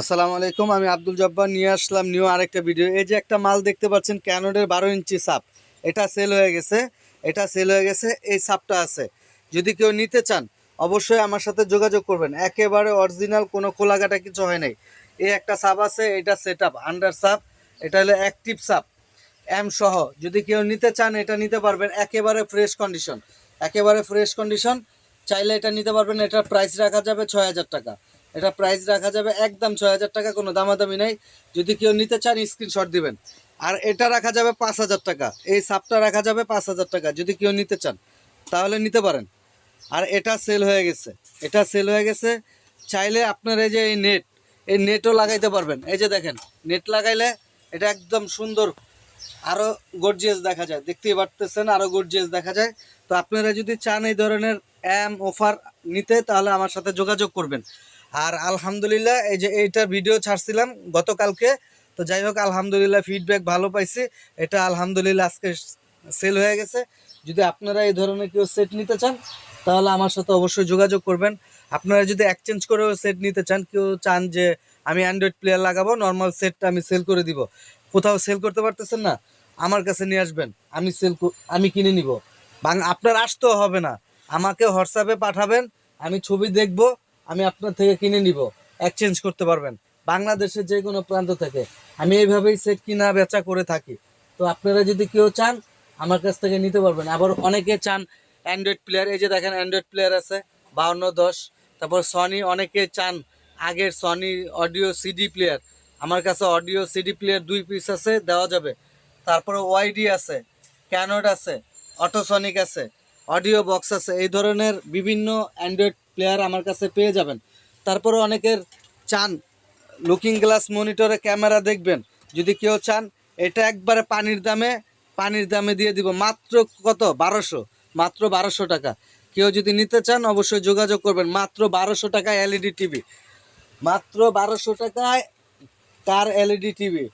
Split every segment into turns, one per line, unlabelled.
আসসালামু আলাইকুম। আমি আব্দুল জব্বার নিয়ে আসলাম নিউ আরেকটা ভিডিও। এই যে একটা মাল দেখতে পাচ্ছেন ক্যানোডের 12 ইঞ্চি সাপ, এটা সেল হয়ে গেছে। এই সাপটা আছে, যদি কেউ নিতে চান অবশ্যই আমার সাথে যোগাযোগ করবেন। একেবারে অরিজিনাল, কোনো খোলাঘাটা কিছু হয় নাই। এই একটা সাপ আছে, এটা সেট আপ আন্ডার সাপ, এটা হলো অ্যাক্টিভ সাপ এম সহ। যদি কেউ নিতে চান এটা নিতে পারবেন, একেবারে ফ্রেশ কন্ডিশন, একেবারে ফ্রেশ কন্ডিশন। চাইলে এটা নিতে পারবেন। এটার প্রাইস রাখা যাবে 6,000 টাকা। এটা প্রাইস রাখা যাবে একদম 6,000 টাকা, কোনো দামাদামি নেই। যদি কেউ নিতে চান স্ক্রিনশট দিবেন। আর এটা রাখা যাবে 5,000 টাকা, এই সাপটা রাখা যাবে 5,000 টাকা। যদি কেউ নিতে চান তাহলে নিতে পারেন। আর এটা সেল হয়ে গেছে, এটা সেল হয়ে গেছে। চাইলে আপনার এই যে এই নেটও লাগাইতে পারবেন। এই যে দেখেন, নেট লাগাইলে এটা একদম সুন্দর, আরও গর্জিয়াস দেখা যায়। দেখতেই পারতেছেন, আরও গর্জিয়াস দেখা যায়। তো আপনারা যদি চান এই ধরনের অফার নিতে, তাহলে আমার সাথে যোগাযোগ করবেন। আর আলহামদুলিল্লাহ, এই যে এইটার ভিডিও ছাড়ছিলাম গতকালকে, তো যাই হোক আলহামদুলিল্লাহ ফিডব্যাক ভালো পাইছি। এটা আলহামদুলিল্লাহ আজকে সেল হয়ে গেছে। যদি আপনারা এই ধরনের কেউ সেট নিতে চান তাহলে আমার সাথে অবশ্যই যোগাযোগ করবেন। আপনারা যদি এক্সচেঞ্জ করেও সেট নিতে চান, কেউ চান যে আমি অ্যান্ড্রয়েড প্লেয়ার লাগাবো, নর্মাল সেটটা আমি সেল করে দিব, কোথাও সেল করতে পারতেছেন না, আমার কাছে নিয়ে আসবেন, আমি কিনে নিব। আপনার আসতেও হবে না, আমাকে হোয়াটসঅ্যাপে পাঠাবেন, আমি ছবি দেখব, আমি আপনার থেকে কিনে নিব। এক্সচেঞ্জ করতে পারবেন বাংলাদেশের যে কোনো প্রান্ত থেকে। আমি এইভাবেই সেট কিনা বেচা করে থাকি। তো আপনারা যদি কেউ চান আমার কাছ থেকে নিতে পারবেন। আবার অনেকে চান অ্যান্ড্রয়েড প্লেয়ার, এই যে দেখেন অ্যান্ড্রয়েড প্লেয়ার আছে 5210। তারপর সনি, অনেকে চান আগের সনি অডিও সিডি প্লেয়ার, আমার কাছে অডিও সিডি প্লেয়ার 2 পিস আছে, দেওয়া যাবে। তারপরে ওয়াইডি আছে, ক্যানোড আছে, অটোসনিক আছে, অডিও বক্স আছে। এই ধরনের বিভিন্ন অ্যান্ড্রয়েড প্লেয়ার আমার কাছে পেয়ে যাবেন। তারপরে অনেকের চান লুকিং গ্লাস মনিটরে ক্যামেরা দেখবেন, যদি কেউ চান এটা একবারে পানির দামে দিয়ে দিব। মাত্র কত? 1200, মাত্র 1200 টাকা। কেউ যদি নিতে চান অবশ্যই যোগাযোগ করবেন। মাত্র 1200 টাকায় এলইডি টিভি, মাত্র 1200 টাকায় তার এলইডি টিভি।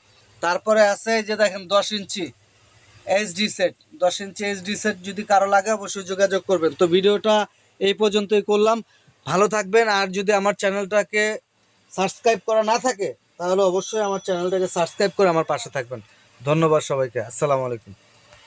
তারপরে আছে যে দেখেন 10 ইঞ্চি এইচডি সেট, 10 ইঞ্চি এইচডি সেট যদি কারো লাগে অবশ্যই যোগাযোগ করবেন। তো ভিডিওটা এই পর্যন্তই করলাম। ভালো থাকবেন। আর যদি আমার চ্যানেলটাকে সাবস্ক্রাইব করা না থাকে তাহলে অবশ্যই আমার চ্যানেলটাকে সাবস্ক্রাইব করে আমার পাশে থাকবেন। ধন্যবাদ সবাইকে। আসসালামু আলাইকুম।